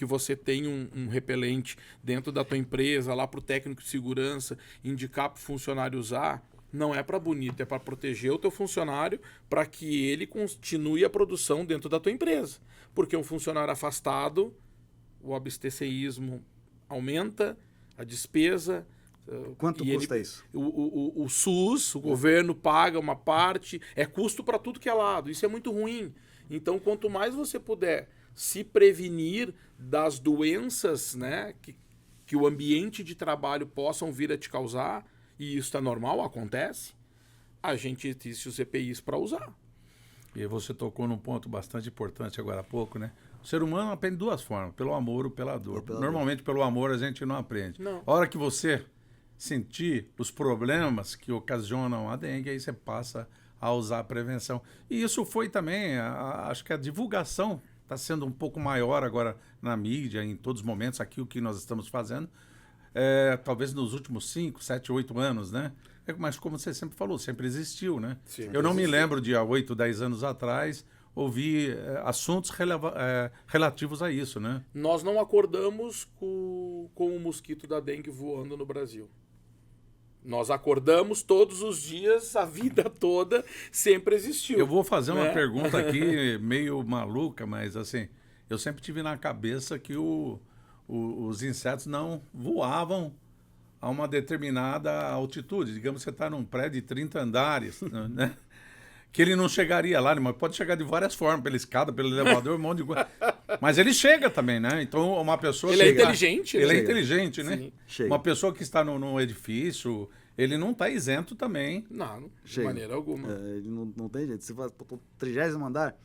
você tem um repelente dentro da tua empresa, lá para o técnico de segurança, indicar para o funcionário usar, não é para bonito, é para proteger o teu funcionário para que ele continue a produção dentro da tua empresa. Porque um funcionário afastado, o abstencionismo aumenta, a despesa... Quanto custa isso? O SUS, o governo paga uma parte, é custo para tudo que é lado. Isso é muito ruim. Então, quanto mais você puder se prevenir das doenças, né, que o ambiente de trabalho possam vir a te causar, e isso é normal, acontece, a gente existe os EPIs para usar. E você tocou num ponto bastante importante agora há pouco, né? O ser humano aprende de duas formas, pelo amor ou pela dor. Normalmente, pelo amor, a gente não aprende. Não. A hora que você sentir os problemas que ocasionam a dengue, aí você passa a usar a prevenção. E isso foi também, acho que a divulgação está sendo um pouco maior agora na mídia, em todos os momentos, aqui o que nós estamos fazendo, talvez nos últimos 5, 7, 8 anos, né? Mas como você sempre falou, sempre existiu, né? Eu não me lembro de há 8, 10 anos atrás ouvir assuntos relativos a isso, né? Nós não acordamos com o mosquito da dengue voando no Brasil. Nós acordamos todos os dias, a vida toda, sempre existiu. Eu vou fazer uma pergunta aqui meio maluca, mas assim, eu sempre tive na cabeça que os insetos não voavam a uma determinada altitude. Digamos que você está num prédio de 30 andares, né? Que ele não chegaria lá, mas pode chegar de várias formas, pela escada, pelo elevador, um monte de coisa. Mas ele chega também, né? Então, uma pessoa... Ele é inteligente. Ele é inteligente, né? Chega. Uma pessoa que está no edifício, ele não está isento também. Não, de maneira alguma. Ele não tem jeito. Você vai pro 30º andar,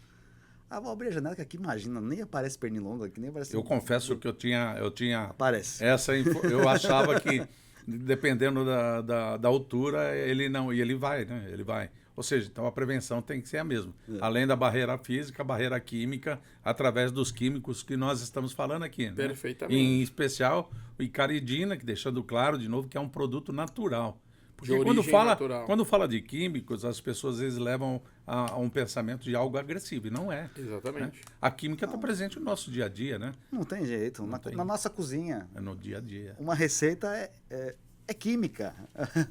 vou abrir a janela que aqui, imagina, nem aparece pernilongo aqui, nem aparece... Eu confesso que eu tinha Aparece. eu achava que, dependendo da altura, ele não... E ele vai, né? Ele vai. Ou seja, então a prevenção tem que ser a mesma. Além da barreira física, a barreira química, através dos químicos que nós estamos falando aqui. Né? Perfeitamente. Em especial, o icaridina, que deixando claro de novo que é um produto natural. Porque De origem natural. quando fala de químicos, as pessoas às vezes levam a um pensamento de algo agressivo, e não é. Exatamente. A química está presente no nosso dia a dia, né? Não tem jeito. Na nossa cozinha, É no dia a dia. uma receita é química,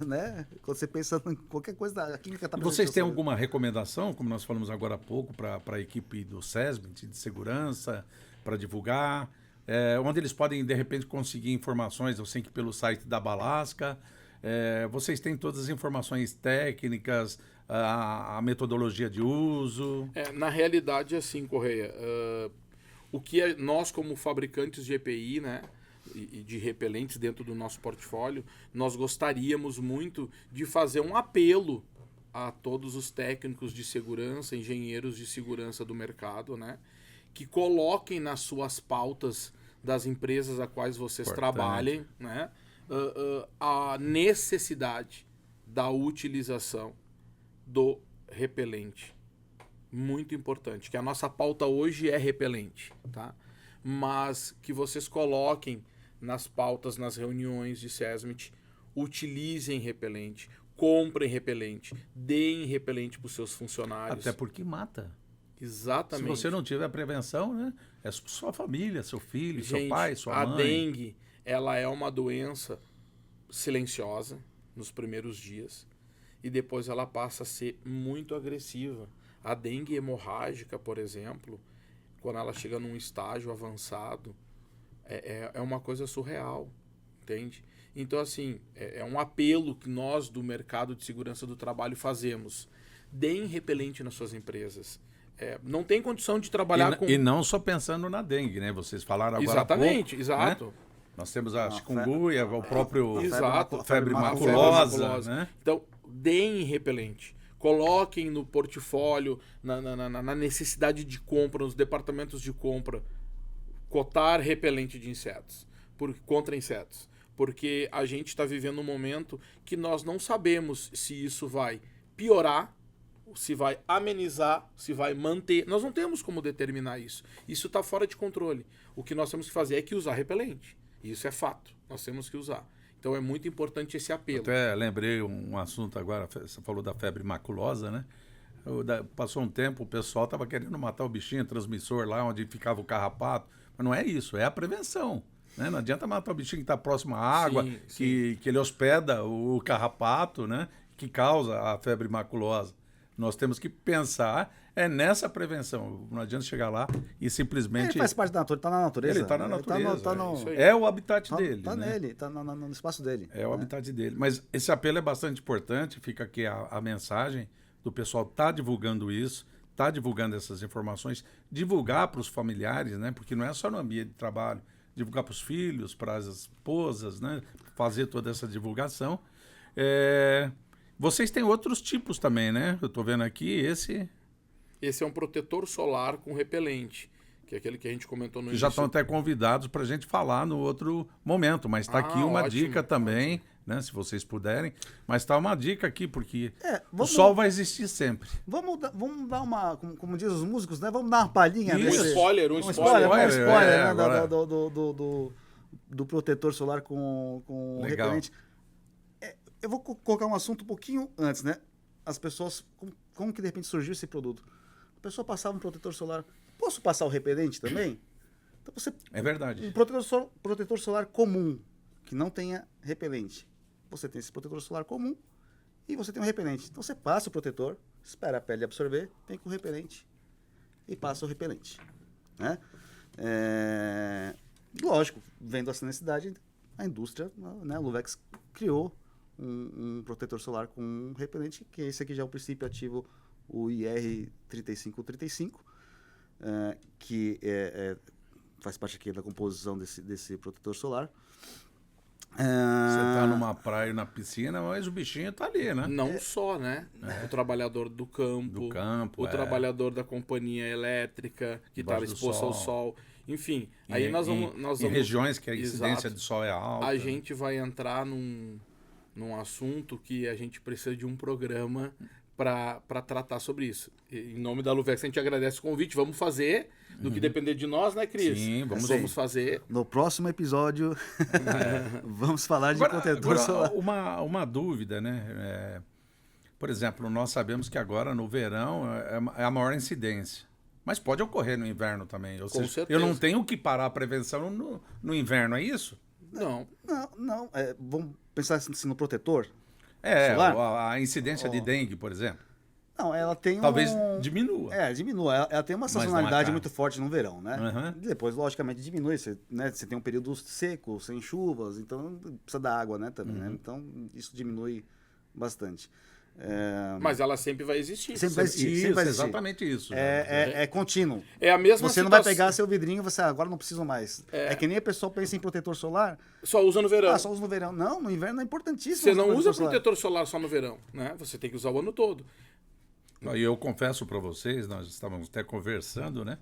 né? Quando você pensa em qualquer coisa, a química está E presente. vocês na têm sua alguma recomendação, como nós falamos agora há pouco, para a equipe do SESMIT, de segurança, para divulgar? Onde eles podem, de repente, conseguir informações? Eu sei que pelo site da Balasca. Vocês têm todas as informações técnicas, a metodologia de uso? Na realidade, assim, Correia, o que nós, como fabricantes de EPI, né, e de repelentes dentro do nosso portfólio, nós gostaríamos muito de fazer um apelo a todos os técnicos de segurança, engenheiros de segurança do mercado, né, que coloquem nas suas pautas das empresas a quais vocês trabalhem, né, a necessidade da utilização do repelente. Muito importante, que a nossa pauta hoje é repelente, tá? Mas que vocês coloquem nas pautas, nas reuniões de SESMIT, utilizem repelente, comprem repelente, deem repelente para os seus funcionários. Até porque mata. Exatamente. Se você não tiver prevenção, né? É sua família, seu filho, Gente, seu pai, sua mãe. A dengue, ela é uma doença silenciosa nos primeiros dias e depois ela passa a ser muito agressiva. A dengue hemorrágica, por exemplo, quando ela chega num estágio avançado, é uma coisa surreal, entende? Então, assim, é um apelo que nós do mercado de segurança do trabalho fazemos. Deem repelente nas suas empresas. Não tem condição de trabalhar com... E não só pensando na dengue, né? Vocês falaram agora Exatamente, há pouco, exato. Né? Nós temos a chikungunya, o próprio Exato. febre A maculosa, né? Então, deem repelente. Coloquem no portfólio, na necessidade de compra, nos departamentos de compra, cotar repelente de insetos, contra insetos. Porque a gente está vivendo um momento que nós não sabemos se isso vai piorar, se vai amenizar, se vai manter. Nós não temos como determinar isso. Isso está fora de controle. O que nós temos que fazer é que usar repelente. Isso é fato. Nós temos que usar. Então é muito importante esse apelo. Até lembrei um assunto agora, você falou da febre maculosa, né? Passou um tempo, o pessoal estava querendo matar o bichinho, transmissor lá onde ficava o carrapato. Mas não é isso, é a prevenção. Né? Não adianta matar o bichinho que está próximo à água, sim. Que ele hospeda o carrapato, né? Que causa a febre maculosa. Nós temos que pensar nessa prevenção. Não adianta chegar lá e simplesmente... Ele faz parte da natureza, está na natureza. Ele está na natureza. Isso é o habitat dele. Está né? nele, está no espaço dele. É o habitat dele. Mas esse apelo é bastante importante. Fica aqui a mensagem do pessoal tá divulgando isso, tá divulgando essas informações, divulgar para os familiares, né? Porque não é só no ambiente de trabalho, divulgar para os filhos, para as esposas, né? Fazer toda essa divulgação. Vocês têm outros tipos também, né? Eu estou vendo aqui esse... Esse é um protetor solar com repelente, que é aquele que a gente comentou no que início. já estão até convidados para a gente falar no outro momento, mas está aqui uma dica também, né? Se vocês puderem. Mas está uma dica aqui, porque o sol vai existir sempre. Vamos dar uma, como diz os músicos, né? Vamos dar uma palhinha Um spoiler, né? agora... do protetor solar com repelente. Eu vou colocar um assunto um pouquinho antes, né? As pessoas, como que de repente surgiu esse produto? A pessoa passava um protetor solar. Posso passar o repelente também? Então é verdade. Um protetor solar comum, que não tenha repelente. Você tem esse protetor solar comum e você tem um repelente. Então você passa o protetor, espera a pele absorver, vem com o repelente e passa o repelente. Né? Lógico, vendo essa necessidade, a indústria, né, a Luvex criou um protetor solar com um repelente, que esse aqui já é o princípio ativo, o IR3535, que faz parte aqui da composição desse protetor solar. Você está numa praia, na piscina, mas o bichinho está ali, né? Não só, né? O trabalhador do campo, o trabalhador da companhia elétrica, que está exposto ao sol. Enfim, aí nós vamos... Em regiões que a incidência de sol é alta. A gente vai entrar num assunto que a gente precisa de um programa para tratar sobre isso. Em nome da Luvex, a gente agradece o convite. Vamos fazer, do que depender de nós, né, Cris? Sim, vamos fazer. No próximo episódio, vamos falar de protetor solar. Uma dúvida, né? Por exemplo, nós sabemos que agora no verão é a maior incidência. Mas pode ocorrer no inverno também. Ou seja, certeza. eu não tenho que parar a prevenção no inverno, é isso? Não. Não. Vamos pensar assim no protetor solar? A incidência de dengue, por exemplo. Não, ela tem Talvez diminua. Diminua. Ela tem uma Mas não sazonalidade acaba. muito forte no verão, né? Uhum. Depois, logicamente, diminui. Você tem um período seco, sem chuvas, então precisa da água, né, também, né? Então, isso diminui bastante. Mas ela sempre vai existir. Sempre vai existir. sempre vai existir. Exatamente isso. É contínuo. É a mesma Você não vai situação. pegar seu vidrinho e você, agora não preciso mais. É que nem a pessoa pensa em protetor solar. Só usa no verão. Só usa no verão. Não, no inverno é importantíssimo. Você usar não usa solar. protetor solar só no verão, né? Você tem que usar o ano todo. E eu confesso para vocês, nós estávamos até conversando, né?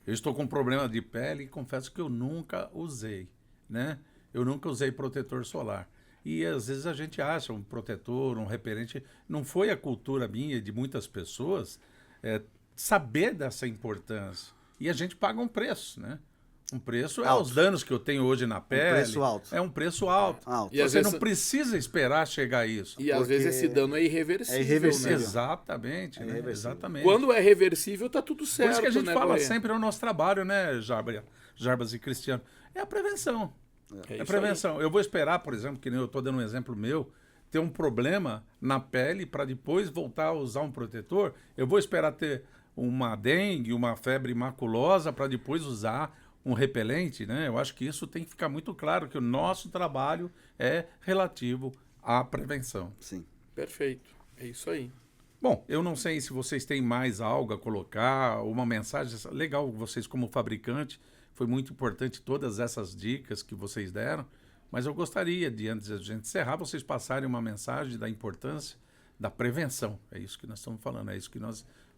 Eu estou com um problema de pele e confesso que eu nunca usei, né? Eu nunca usei protetor solar. E às vezes a gente acha um protetor, um repelente. Não foi a cultura minha e de muitas pessoas saber dessa importância. E a gente paga um preço, né? Um preço é Alto. os danos que eu tenho hoje na pele. preço alto. É um preço alto. Alto. E às Você vezes- não precisa esperar chegar a isso. E às Porque vezes esse dano é irreversível. é irreversível. Né? Exatamente, né? reversível. Exatamente. Quando é reversível, tá tudo certo. Por isso que a gente né, fala Corrêa? sempre no nosso trabalho, né, Jarbas e Cristiano? É a prevenção. É É a isso prevenção. Eu vou esperar, por exemplo, que nem eu estou dando um exemplo meu, ter um problema na pele para depois voltar a usar um protetor. Eu vou esperar ter uma dengue, uma febre maculosa para depois usar um repelente, né? Eu acho que isso tem que ficar muito claro, que o nosso trabalho é relativo à prevenção. Sim. Perfeito. É isso aí. Bom, eu não sei se vocês têm mais algo a colocar, uma mensagem legal, vocês como fabricante, foi muito importante todas essas dicas que vocês deram, mas eu gostaria de, antes de a gente encerrar, vocês passarem uma mensagem da importância da prevenção. É isso que nós estamos falando, é isso que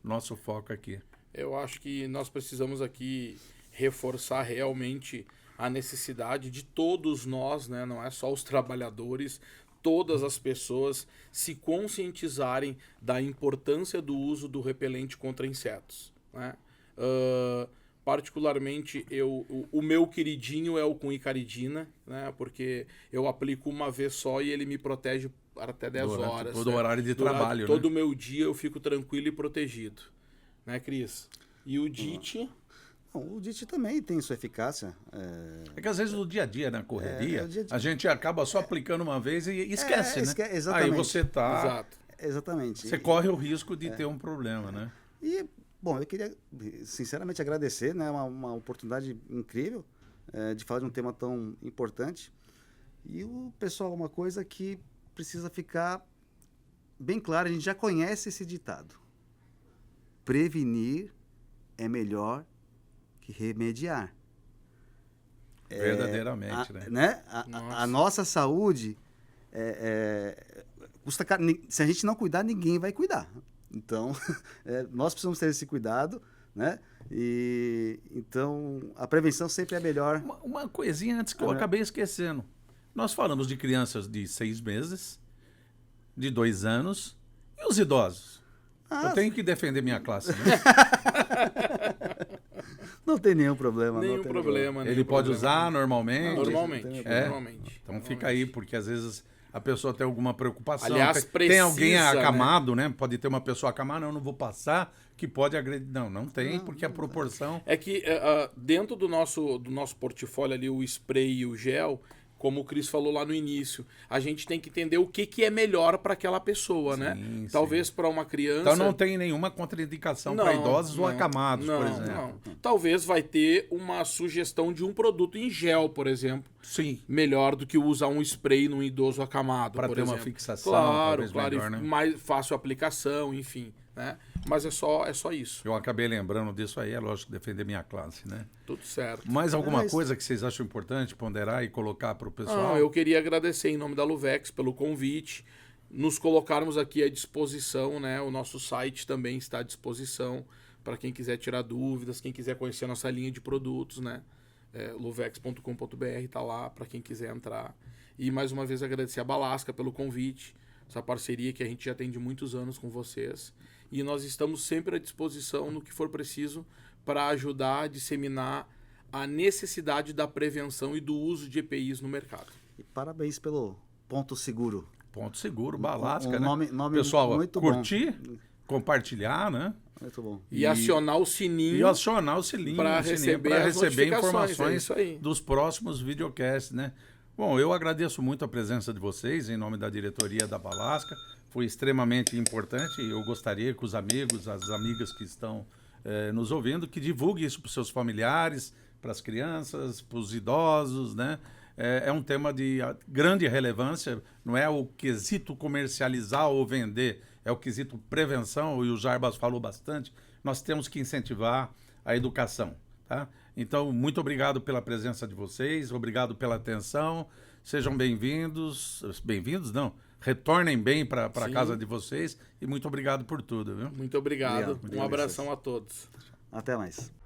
nosso foco aqui. Eu acho que nós precisamos aqui reforçar realmente a necessidade de todos nós, né? Não é só os trabalhadores, todas as pessoas se conscientizarem da importância do uso do repelente contra insetos, né? Particularmente, o meu queridinho é o com icaridina, né? Porque eu aplico uma vez só e ele me protege até 10 Durante horas. todo o né? horário de Durante trabalho, todo né? o meu dia eu fico tranquilo e protegido. Né, Cris? E o DIT... Bom, o DIT também tem sua eficácia. É que às vezes no dia a dia, na correria, o dia a dia. a gente acaba só aplicando uma vez e esquece, né? Exatamente. Aí você tá, Exato. Exatamente. você corre o risco de ter um problema, né? E, bom, eu queria sinceramente agradecer, né? Uma oportunidade incrível de falar de um tema tão importante. E o pessoal, uma coisa que precisa ficar bem clara, a gente já conhece esse ditado. Prevenir é melhor que remediar. Verdadeiramente, né? Né? Nossa. A nossa saúde custa caro. Se a gente não cuidar, ninguém vai cuidar. Então, nós precisamos ter esse cuidado, né? E então a prevenção sempre é melhor. Uma coisinha antes que eu acabei esquecendo. Nós falamos de crianças de 6 meses, de 2 anos e os idosos. Eu tenho que defender minha classe, né? Não tem nenhum problema. Nenhum não tem problema. Ele pode usar normalmente. Normalmente. É. Normalmente. Então fica aí, porque às vezes a pessoa tem alguma preocupação. Aliás, tem alguém precisa, acamado, né? Pode ter uma pessoa acamada, não vou passar, que pode agredir. Não tem, porque a proporção... É que dentro do nosso portfólio ali, o spray e o gel, como o Cris falou lá no início, a gente tem que entender o que é melhor para aquela pessoa, né? sim. Talvez para uma criança... Então não tem nenhuma contraindicação para idosos ou acamados, por exemplo. Não. Talvez vai ter uma sugestão de um produto em gel, por exemplo, Sim. melhor do que usar um spray num idoso acamado, Para por ter exemplo. uma fixação, Claro, talvez claro, melhor, e né? mais fácil aplicação, enfim, né? Mas é só isso. Eu acabei lembrando disso aí, é lógico, defender minha classe, né? Tudo certo. Mais alguma Mas- coisa que vocês acham importante ponderar e colocar para o pessoal? Não, eu queria agradecer em nome da Luvex pelo convite, nos colocarmos aqui à disposição, né? O nosso site também está à disposição para quem quiser tirar dúvidas, quem quiser conhecer a nossa linha de produtos, né? luvex.com.br está lá para quem quiser entrar. E mais uma vez agradecer a Balasca pelo convite, essa parceria que a gente já tem de muitos anos com vocês. E nós estamos sempre à disposição no que for preciso para ajudar a disseminar a necessidade da prevenção e do uso de EPIs no mercado. E parabéns pelo Ponto Seguro. Ponto Seguro, Balasca, né? Nome Pessoal, muito curtir, bom. compartilhar, né? Muito bom. E acionar o sininho. E acionar o sininho para receber as notificações, informações isso aí. dos próximos videocasts, né? Bom, eu agradeço muito a presença de vocês em nome da diretoria da Balasca. Foi extremamente importante e eu gostaria que os amigos, as amigas que estão nos ouvindo, que divulguem isso para os seus familiares, para as crianças, para os idosos, né? É um tema de grande relevância, não é o quesito comercializar ou vender, é o quesito prevenção, e o Jarbas falou bastante, nós temos que incentivar a educação, tá? Então, muito obrigado pela presença de vocês, obrigado pela atenção, sejam bem-vindos, retornem bem para a casa de vocês, e muito obrigado por tudo, viu? Muito obrigado. Obrigado. Um abração a todos. Até mais.